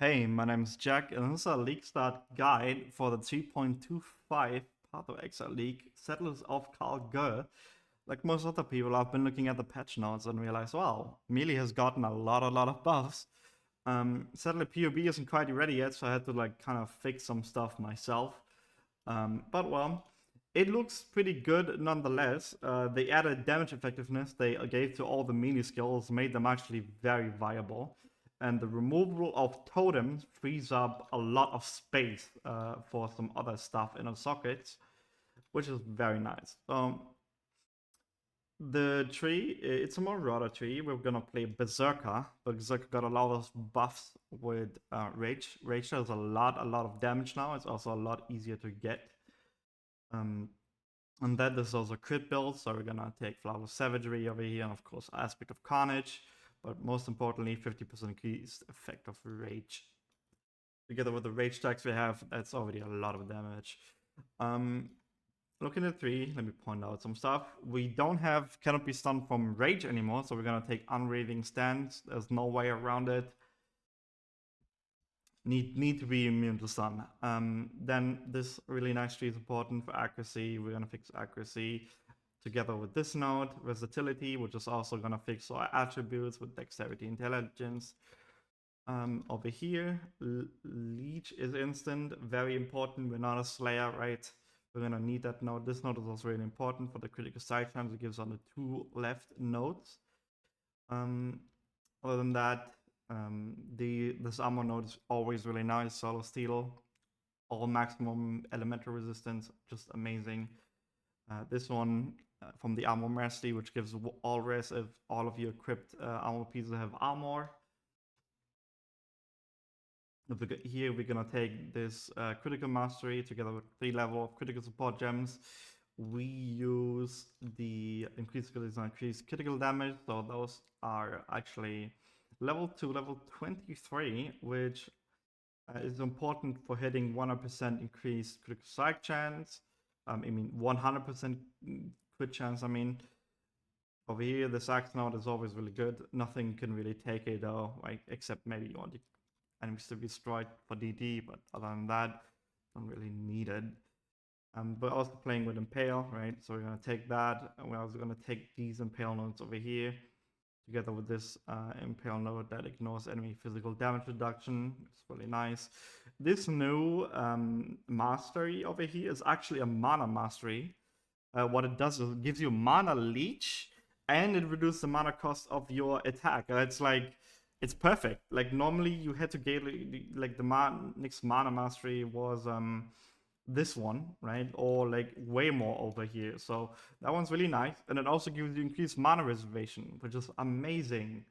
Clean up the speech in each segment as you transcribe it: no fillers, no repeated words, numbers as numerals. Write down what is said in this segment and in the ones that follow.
Hey, my name is Jack, and this is a Leaguestart guide for the 3.25 Path of Exile League, Settlers of Kalguur. Like most other people, I've been looking at the patch notes and realized, wow, melee has gotten a lot of buffs. Sadly, PoE isn't quite ready yet, so I had to kind of fix some stuff myself. But well, it looks pretty good nonetheless. The added damage effectiveness they gave to all the melee skills made them actually very viable. And the removal of totems frees up a lot of space for some other stuff in the sockets, which is very nice. The tree, it's a Marauder tree. We're gonna play Berserker. Berserker got a lot of buffs with Rage. Rage does a lot of damage now. It's also a lot easier to get. And that is also crit build, so we're gonna take Flower of Savagery over here, and of course Aspect of Carnage, but most importantly 50% increased effect of Rage. Together with the Rage stacks we have, that's already a lot of damage. Looking at 3, let me point out some stuff. We don't have Cannot Be Stunned from Rage anymore, so we're gonna take Unwavering Stance. There's no way around it. Need to be immune to stun. Then this really nice tree is important for accuracy. We're gonna fix accuracy together with this node, versatility, which is also gonna fix our attributes with dexterity, intelligence. Over here, leech is instant, very important. We're not a slayer, right? We're gonna need that node. This node is also really important for the critical strike chance it gives on the 2 left nodes. Other than that, this armor node is always really nice. Solo steel, all maximum elemental resistance, just amazing. This one from the armor mastery, which gives all res if all of your equipped armor pieces have armor. Here we're gonna take this critical mastery together with 3 level of critical support gems. We use the increased critical damage, so those are actually level 2, level 23, which is important for hitting 100% increased critical strike chance. 100% crit chance. Over here, this axe node is always really good. Nothing can really take it though, right? Except maybe you want the enemies to be destroyed for DD, but other than that, don't really need it. But also playing with Impale, right? So we're gonna take that, and we're also gonna take these Impale nodes over here, together with this Impale node that ignores enemy physical damage reduction. It's really nice. This new mastery over here is actually a mana mastery. What it does is it gives you mana leech, and it reduces the mana cost of your attack. It's perfect. Like normally you had to get like the next mana mastery was this one, right? Or like way more over here. So that one's really nice. And it also gives you increased mana reservation, which is amazing.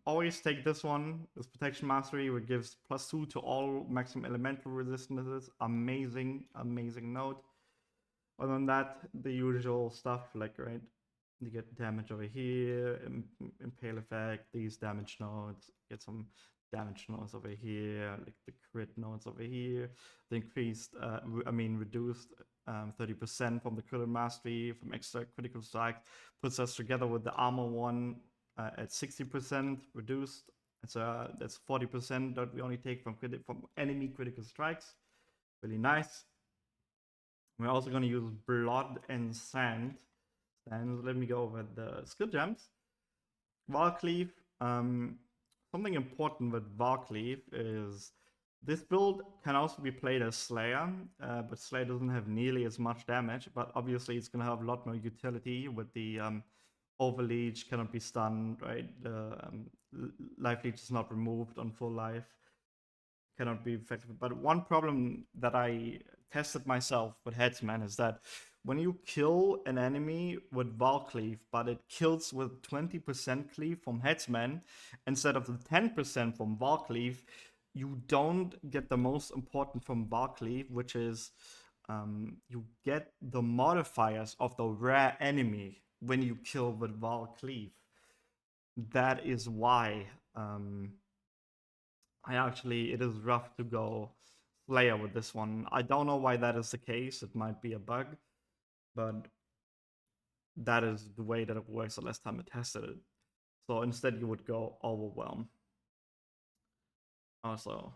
Always take this one, this protection mastery, which gives +2 to all maximum elemental resistances. Amazing node. Other than that, the usual stuff, like, right, you get damage over here, impale effect, these damage nodes, get some damage nodes over here, like the crit nodes over here, the increased, reduced 30% from the critical mastery, from extra critical strike, puts us together with the armor one at 60% reduced. So that's 40% that we only take from enemy critical strikes. Really nice. We're also going to use blood and sand. And let me go over the skill gems. Vaal Cleave. Something important with Vaal Cleave is this build can also be played as Slayer, but Slayer doesn't have nearly as much damage. But obviously, it's going to have a lot more utility with the Overleech, cannot be stunned, right? The life leech is not removed on full life, cannot be effective. But one problem that I tested myself with Headsman is that when you kill an enemy with Vaal Cleave, but it kills with 20% cleave from Headsman instead of the 10% from Vaal Cleave, you don't get the most important from Vaal Cleave, which is you get the modifiers of the rare enemy when you kill with Vaal Cleave. That is why it is rough to go Slayer with this one. I don't know why that is the case. It might be a bug, but that is the way that it works the last time I tested it. So instead you would go Overwhelm. Also,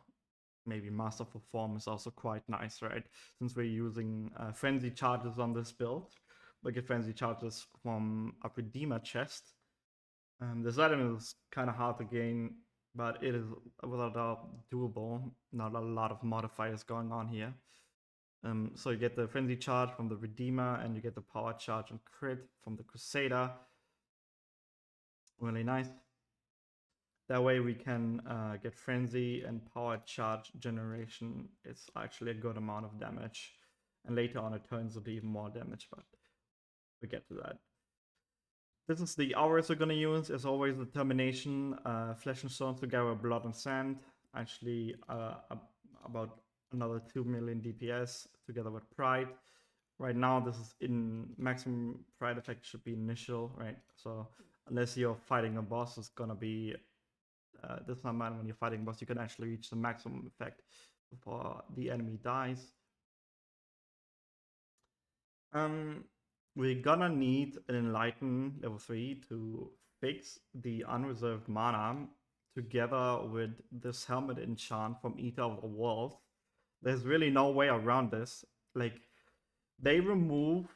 maybe Master for Form is also quite nice, right? Since we're using frenzy charges on this build, we get frenzy charges from a Redeemer chest. This item is kind of hard to gain, but it is without doubt doable. Not a lot of modifiers going on here. So you get the frenzy charge from the Redeemer, and you get the power charge and crit from the Crusader. Really nice. That way we can get frenzy and power charge generation. It's actually a good amount of damage. And later on it turns into even more damage, but we get to that. This is the hours we're gonna use. As always, Determination, Flesh and Stones together with Blood and Sand. Actually, about another 2 million DPS together with Pride. Right now, this is in maximum Pride effect should be initial, right? So unless you're fighting a boss, it's gonna be this time when you're fighting a boss, you can actually reach the maximum effect before the enemy dies. We're gonna need an Enlighten level 3 to fix the unreserved mana together with this helmet enchant from Eater of the World. There's really no way around this. Like, they removed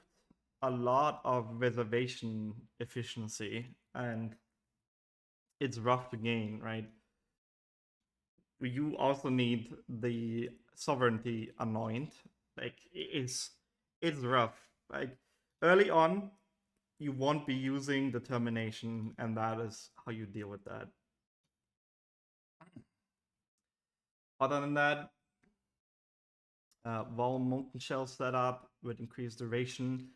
a lot of reservation efficiency, and it's rough to gain, right? You also need the Sovereignty Anoint. Like, it's rough. Like, early on, you won't be using Determination, and that is how you deal with that. Other than that, Vaal Molten Shell setup with increased duration.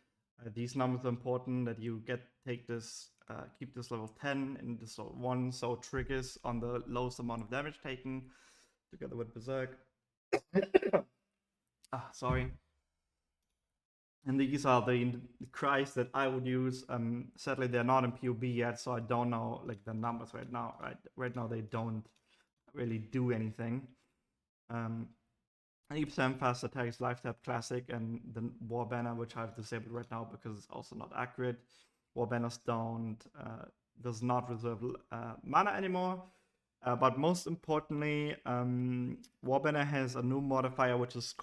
These numbers are important that you take this, keep this level 10 in this level 1, so triggers on the lowest amount of damage taken, together with Berserk. Sorry. And these are the cries that I would use. Sadly, they're not in PoE yet, so I don't know like the numbers right now. Right now, they don't really do anything. 80% fast attacks, life tap classic, and the war banner, which I've disabled right now because it's also not accurate. War banners does not reserve mana anymore. But most importantly, war banner has a new modifier which is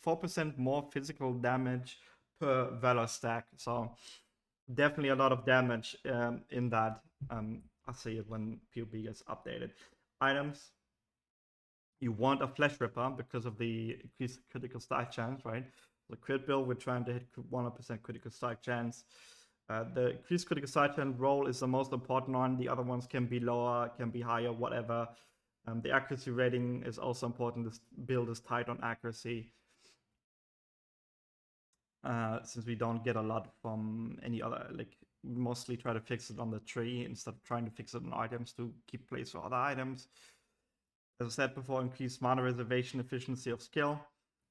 4% more physical damage per valor stack. So definitely a lot of damage in that. I'll see it when PoE gets updated. Items. You want a Flesh Ripper because of the increased critical strike chance, right? The crit build, we're trying to hit 100% critical strike chance. The increased critical strike chance roll is the most important one. The other ones can be lower, can be higher, whatever. The accuracy rating is also important. This build is tight on accuracy. Since we don't get a lot from any other, like, mostly try to fix it on the tree instead of trying to fix it on items to keep place for other items. As I said before, increased mana reservation efficiency of skill.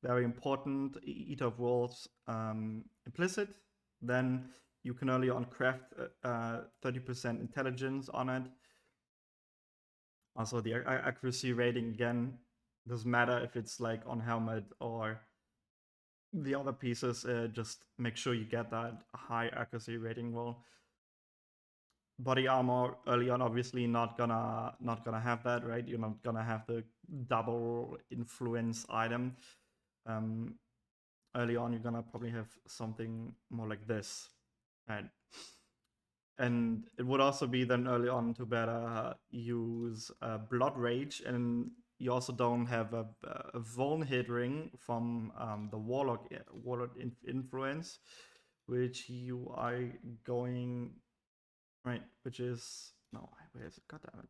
Very important. Eater of Worlds implicit. Then you can early on craft 30% intelligence on it. Also, the accuracy rating, again, doesn't matter if it's like on helmet or the other pieces. Just make sure you get that high accuracy rating roll. Body armor early on, obviously not gonna have that, right? You're not gonna have the double influence item. Early on, you're gonna probably have something more like this, right? And it would also be then early on to better use Blood Rage, and you also don't have a Vuln hit ring from the Warlock influence, which you are going, right? Which is, no, where is it? God damn it.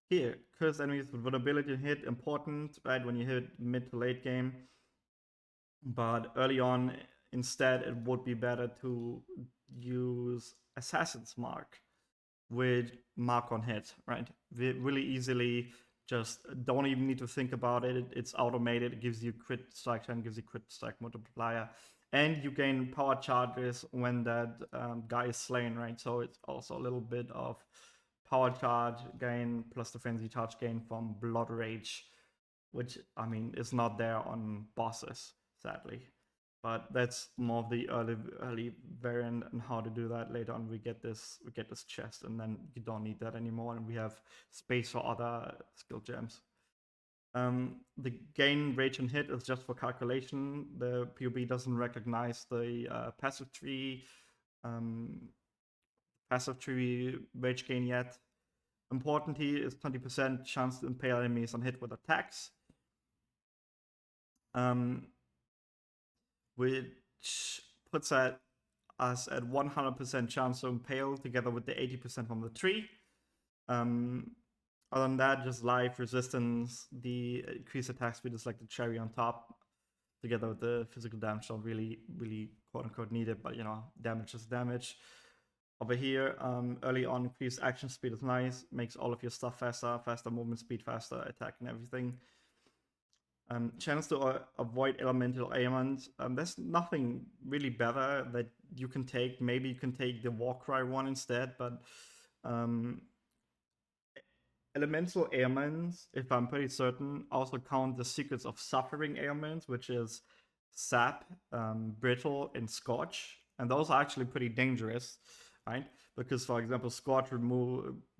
Here, cursed enemies with vulnerability hit, important, right? When you hit mid to late game. But early on, instead, it would be better to use Assassin's Mark with Mark on hit, right? Really easily, just don't even need to think about it. It's automated. It gives you crit strike and gives you crit strike multiplier. And you gain power charges when that guy is slain, right? So it's also a little bit of power charge gain plus the frenzy charge gain from Blood Rage, which, I mean, is not there on bosses, sadly. but that's more of the early variant, and how to do that later on. We get this chest, and then you don't need that anymore, and we have space for other skill gems. The gain rage and hit is just for calculation. The PoB doesn't recognize the passive tree rage gain yet. Important here is 20% chance to impale enemies on hit with attacks, which puts us at 100% chance to impale together with the 80% from the tree. Other than that, just life, resistance, the increased attack speed is like the cherry on top, together with the physical damage. Don't really quote unquote need it, but you know, damage is damage. Over here, early on, increased action speed is nice, makes all of your stuff faster movement speed, faster attack, and everything. Chance to avoid elemental ailments. There's nothing really better that you can take. Maybe you can take the Warcry one instead, but elemental ailments, if I'm pretty certain, also count the Secrets of Suffering ailments, which is Sap, Brittle, and Scorch. And those are actually pretty dangerous, right? Because, for example, Scorch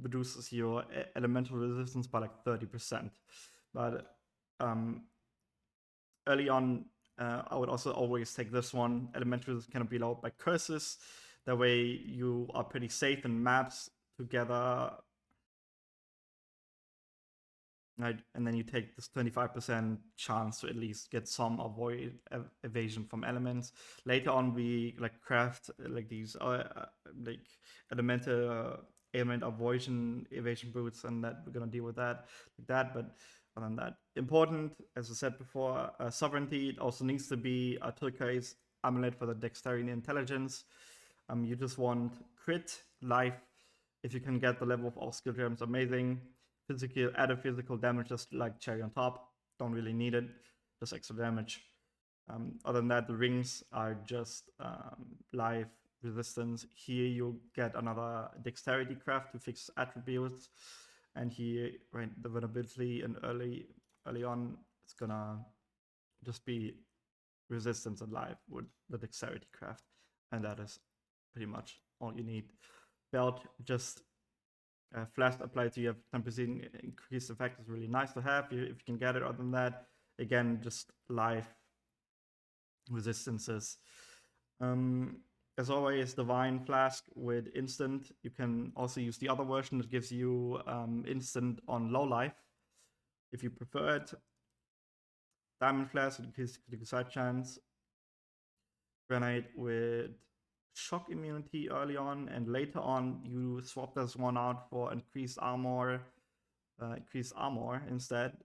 reduces your elemental resistance by like 30%. But early on, I would also always take this one. Elemental resistance can be lowered by curses. That way you are pretty safe in maps together. Right, and then you take this 25% chance to at least get some evasion from elements. Later on, we like craft like these like elemental element evasion boots, and that we're gonna deal with that like that. But other than that, important, as I said before, sovereignty. It also needs to be a turquoise amulet for the dexterity and intelligence. You just want crit, life. If you can get the level of all skill gems, amazing. Added physical damage, just like cherry on top. Don't really need it, just extra damage. Other than that, the rings are just life, resistance. Here you get another dexterity craft to fix attributes, and here, right, the vulnerability, and early on, it's gonna just be resistance and life with the dexterity craft, and that is pretty much all you need. Belt, just flash applied to you have 10% increased effect is really nice to have if you can get it. Other than that, again, just life, resistances. As always, Divine Flask with instant. You can also use the other version that gives you instant on low life if you prefer it. Diamond Flask with increased critical side chance. Grenade with shock immunity early on, and later on you swap this one out for increased armor instead.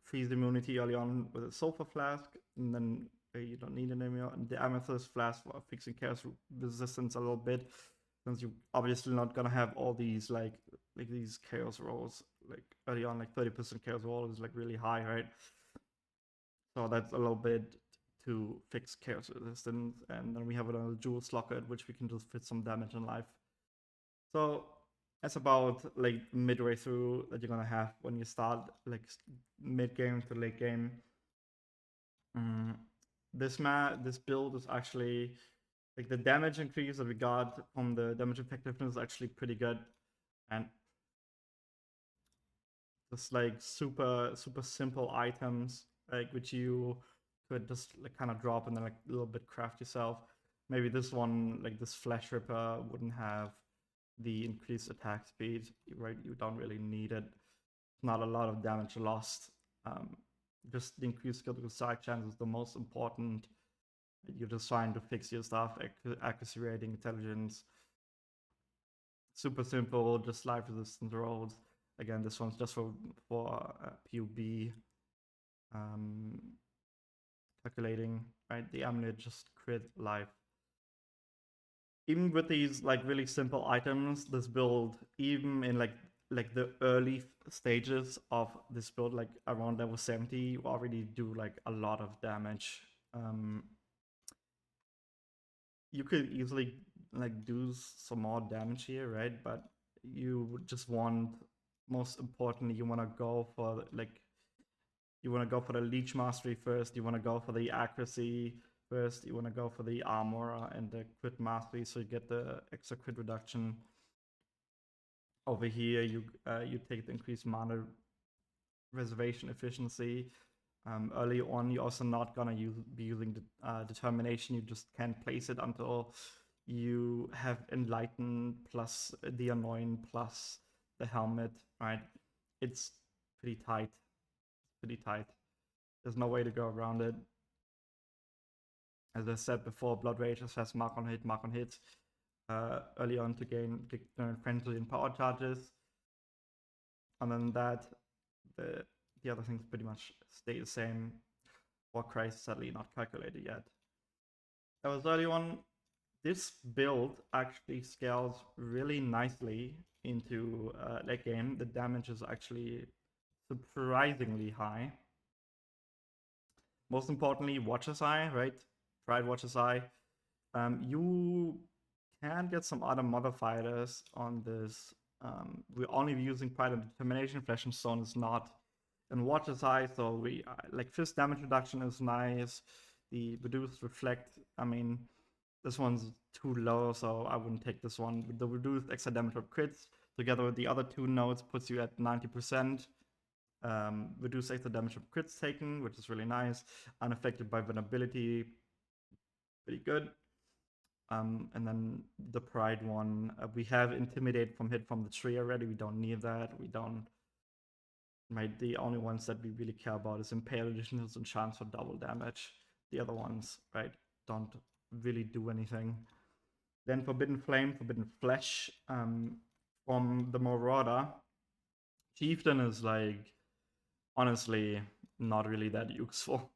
Freeze immunity early on with a sulfur flask, and then you don't need it anymore. And the amethyst flask for fixing chaos resistance a little bit, since you're obviously not gonna have all these like these chaos rolls like early on. Like 30% chaos roll is like really high, right? So that's a little bit to fix chaos resistance. And then we have another jewel slocket, which we can just fit some damage in life. So that's about like midway through that you're gonna have when you start like mid game to late game. This build is actually like the damage increase that we got from the damage effectiveness is actually pretty good, and just like super simple items like which you could just like kind of drop and then like a little bit craft yourself. Maybe this one, like this Flesh Ripper, wouldn't have the increased attack speed, right? You don't really need it. Not a lot of damage lost. Just the increased critical strike chance is the most important. You're just trying to fix your stuff, accuracy rating, intelligence. Super simple, just life resistance rolls. Again, this one's just for PoB. Calculating, right? The amulet just crit life. Even with these like really simple items, this build, even in like the early stages of this build, like around level 70, you already do like a lot of damage. You could easily like do some more damage here, right? But you just want, most importantly, you want to go for like you want to go for the leech mastery first, you want to go for the accuracy first, you want to go for the armor and the crit mastery, so you get the extra crit reduction. Over here, you take the increased mana reservation efficiency. Early on, you're also not gonna be using the determination. You just can't place it until you have enlighten plus the anoint plus the helmet, right? It's pretty tight. Pretty tight. There's no way to go around it. As I said before, Blood Rage has mark on hit. Early on to gain friendly and power charges. And then that, the other things pretty much stay the same. Warcry is sadly not calculated yet. That was early on. This build actually scales really nicely into late game. The damage is actually surprisingly high. Most importantly, Watcher's Eye, right? Pride Watcher's Eye. You can get some other modifiers on this. We're only using Pride and Determination. Flesh and Stone is not. And Watcher's Eye, so we like fist damage reduction is nice. The reduced reflect, I mean, this one's too low, so I wouldn't take this one. The reduced extra damage of crits together with the other two nodes puts you at 90%. Reduced extra damage of crits taken, which is really nice. Unaffected by vulnerability, pretty good. And then the Pride one, we have Intimidate from hit from the tree already. We don't need that. We don't. Right, the only ones that we really care about is Impale Additionals and chance for double damage. The other ones, right, don't really do anything. Then Forbidden Flame, Forbidden Flesh, from the Marauder. Chieftain is like, honestly, not really that useful.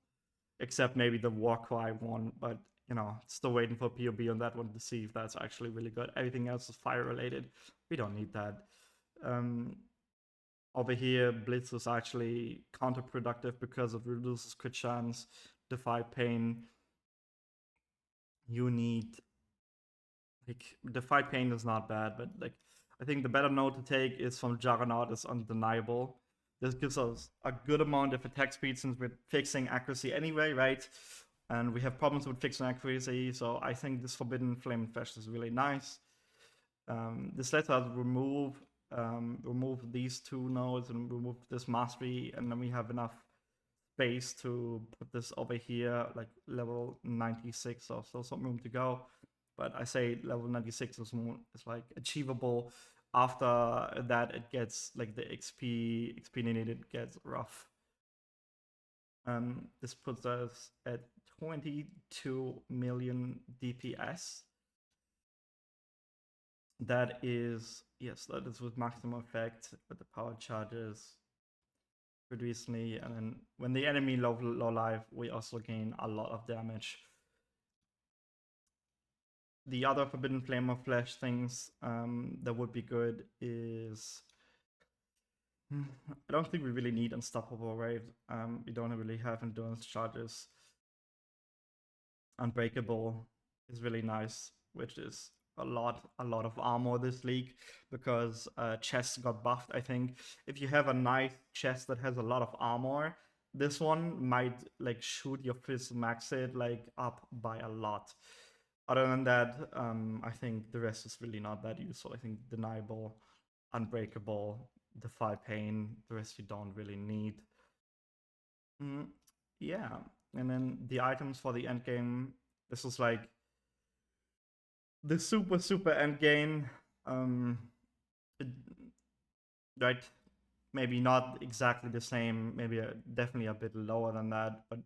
Except maybe the Warcry one, but you know, still waiting for PoB on that one to see if that's actually really good. Everything else is fire related. We don't need that. Over here, Blitz is actually counterproductive because it reduces crit chance, Defy Pain. You need, like, Defy Pain is not bad, but like, I think the better note to take is from Juggernaut is Undeniable. This gives us a good amount of attack speed since we're fixing accuracy anyway, right? And we have problems with fixing accuracy, so I think this Forbidden Flame and Flesh is really nice. This lets us remove these two nodes and remove this mastery, and then we have enough space to put this over here, like level 96, so still some room to go. But I say level 96 is like achievable. After that, it gets like the XP needed gets rough. This puts us at 22 million DPS. That is, yes, that is with maximum effect, with the power charges recently, and then when the enemy low life, we also gain a lot of damage. The other Forbidden Flame of Flesh things that would be good is, I don't think we really need Unstoppable, right? We don't really have endurance charges. Unbreakable is really nice, which is a lot of armor this league, because chests got buffed. I think if you have a nice chest that has a lot of armor, this one might like shoot your fist max it like up by a lot. Other than that, I think the rest is really not that useful. I think Deniable, Unbreakable, Defy Pain, the rest you don't really need. Yeah, and then the items for the end game. This is like the super end game. Right, maybe not exactly the same. Maybe definitely a bit lower than that, but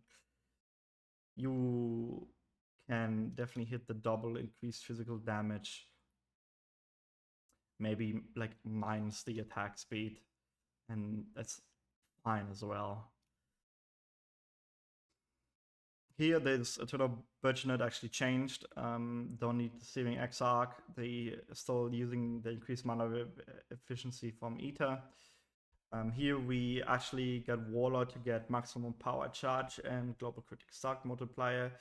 you can definitely hit the double increased physical damage. Maybe like minus the attack speed, and that's fine as well. Here, there's Eternal Burgeonet actually changed. Don't need the Searing Exarch. They still using the increased mana efficiency from Ether. Here we actually get Warlord to get maximum power charge and Global Critic Stack multiplier.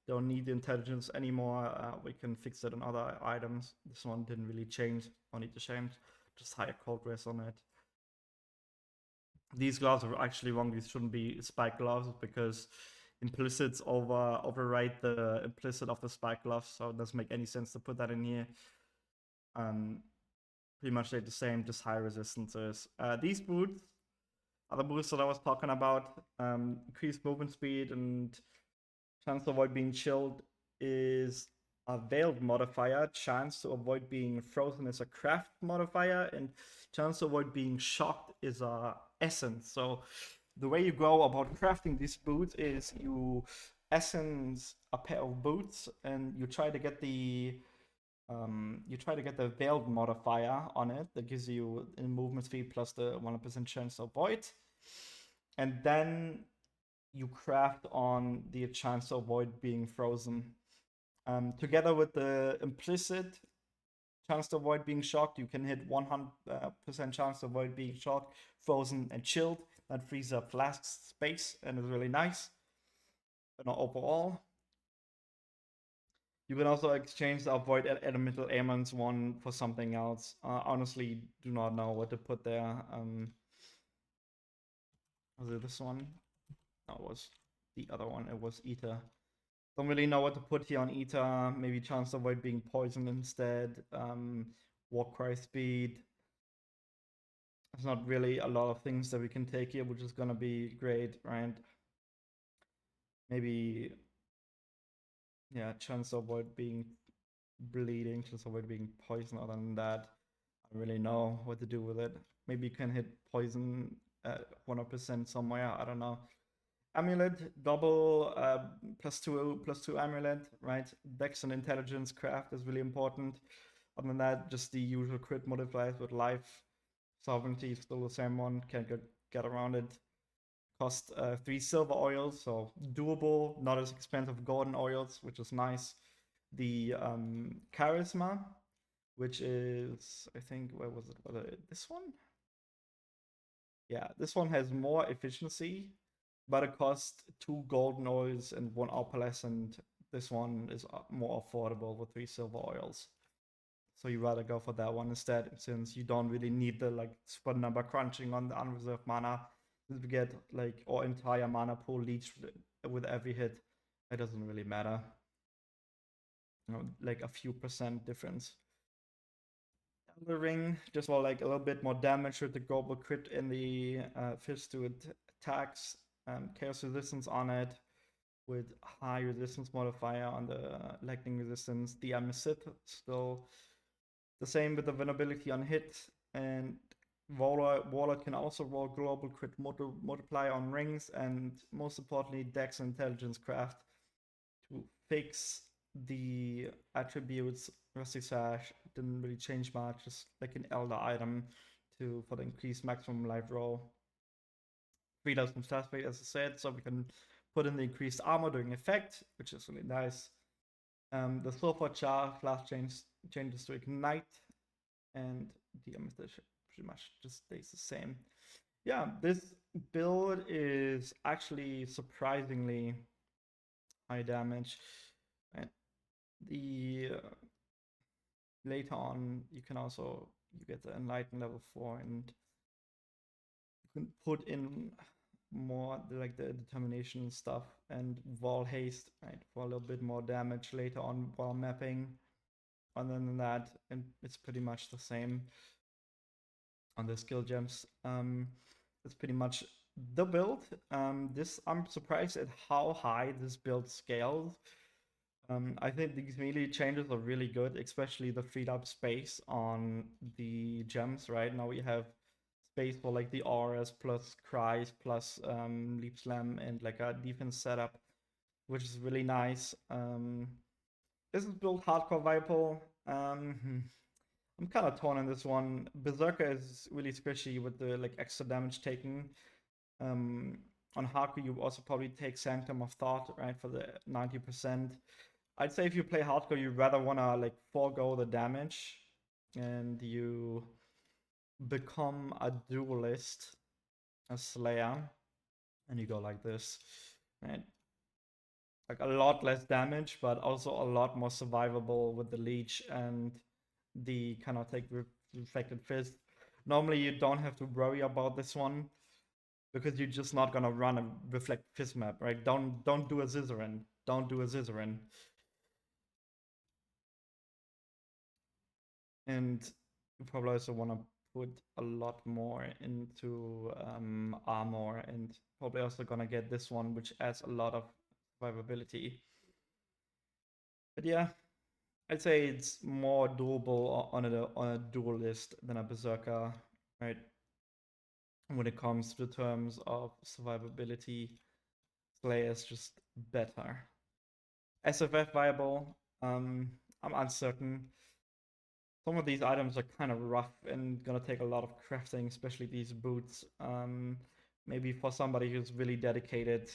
Don't need the intelligence anymore. We can fix it on other items. This one didn't really change. Don't need to change. Just higher cold res on it. these gloves are actually wrong. These shouldn't be spike gloves because implicits override the implicit of the spike gloves, so it doesn't make any sense to put that in here. Pretty much they're the same, just high resistances. These boots are the boots that I was talking about. Increased movement speed and chance to avoid being chilled is a veiled modifier. Chance to avoid being frozen is a craft modifier, and chance to avoid being shocked is a essence. So the way you go about crafting these boots is you essence a pair of boots and you try to get the veiled modifier on it that gives you a movement speed plus the 100% chance to avoid, and then you craft on the chance to avoid being frozen. Together with the implicit chance to avoid being shocked, you can hit 100% chance to avoid being shocked, frozen, and chilled. That frees up flask space and is really nice. But not overall. You can also exchange the avoid elemental ailments one for something else. Honestly, do not know what to put there. Was it this one? No, it was the other one. It was Eater. Don't really know what to put here on Eater. Maybe chance to avoid being poisoned instead. Warcry speed. There's not really a lot of things that we can take here, which is gonna be great, right? Maybe, yeah, chance to avoid being bleeding, chance to avoid being poisoned. Other than that, I don't really know what to do with it. Maybe you can hit poison at 100% somewhere. I don't know. Amulet, double +2 amulet, right? Dex and intelligence craft is really important. Other than that, just the usual crit modifiers with life. Sovereignty is still the same one, can't get around it. Cost 3 silver oils, so doable, not as expensive golden oils, which is nice. The charisma, which is, I think, where was it? This one? Yeah, this one has more efficiency, but it costs 2 golden oils and 1 opalescent. This one is more affordable with 3 silver oils. So you rather go for that one instead, since you don't really need the like spot number crunching on the unreserved mana. If you get like our entire mana pool leech with every hit, it doesn't really matter. You know, like a few % difference. The ring, just for like a little bit more damage with the global crit in the fist to attacks, chaos resistance on it, with high resistance modifier on the lightning resistance. The Sith still the same with the vulnerability on hit, and Warlord can also roll global crit multiplier on rings, and most importantly, Dex and Intelligence craft to fix the attributes. Rusty Sash didn't really change much, just like an elder item for the increased maximum life roll. 3,000 from stat rate, as I said, so we can put in the increased armor during effect, which is really nice. The Sulfur Char class changes to Ignite, and the amethyst pretty much just stays the same. Yeah, this build is actually surprisingly high damage. And the later on, you get the Enlighten level 4, and you can put in more like the determination stuff and Vaal haste, right, for a little bit more damage later on while mapping. Other than that, and it's pretty much the same on the skill gems. It's pretty much the build. I'm surprised at how high this build scales. I think these melee changes are really good, especially the freed up space on the gems. Right now we have space for like the auras plus cries plus leap slam and like a defense setup, which is really nice. This is build hardcore viable. I'm kind of torn on this one. Berserker is really squishy with the like extra damage taken. On hardcore, you also probably take Sanctum of Thought, right, for the 90%. I'd say if you play hardcore, you rather wanna like forego the damage, and you become a duelist, a slayer, and you go like this, right? Like a lot less damage, but also a lot more survivable with the leech and the kind of take reflected fist. Normally you don't have to worry about this one. because you're just not gonna run a reflect fizz map, right? Don't do a Zizaran. Don't do a Zizaran. And you probably also want to put a lot more into armor, and probably also gonna get this one, which adds a lot of survivability. But yeah, I'd say it's more doable on a duelist than a berserker, right? When it comes to the terms of survivability, Slayer is just better. SFF viable. I'm uncertain. Some of these items are kind of rough and gonna take a lot of crafting, especially these boots. Maybe for somebody who's really dedicated,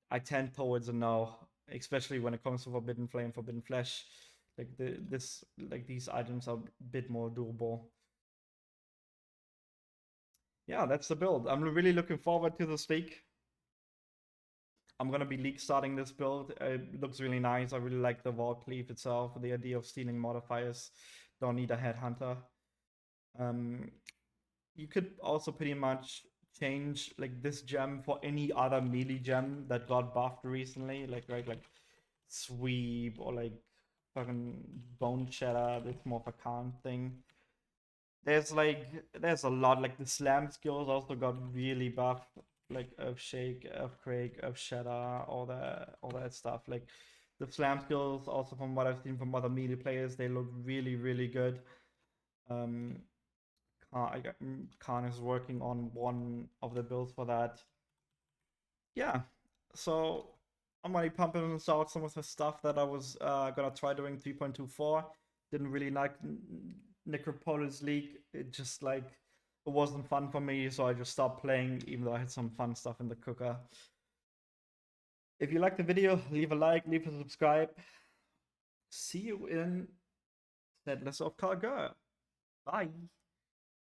I tend towards a no, especially when it comes to Forbidden Flame, Forbidden Flesh. Like these items are a bit more doable. Yeah, that's the build. I'm really looking forward to this week. I'm gonna be league starting this build. It looks really nice. I really like the Vaal Cleave itself. The idea of stealing modifiers. Don't need a headhunter. You could also pretty much change like this gem for any other melee gem that got buffed recently, like sweep or like fucking bone shatter. It's more of a Khan thing. There's a lot, like the slam skills also got really buffed, like Earth Shake, Earth Quake, Earth Shatter, all that stuff. Like the slam skills, also from what I've seen from other melee players, they look really good. Khan is working on one of the builds for that. Yeah, so I'm gonna be pumping out some of the stuff that I was gonna try doing 3.24. Didn't really like Necropolis League. It just like it wasn't fun for me, so I just stopped playing, even though I had some fun stuff in the cooker. If you liked the video, leave a like, leave a subscribe. See you in Settlers of Kalguur. Bye.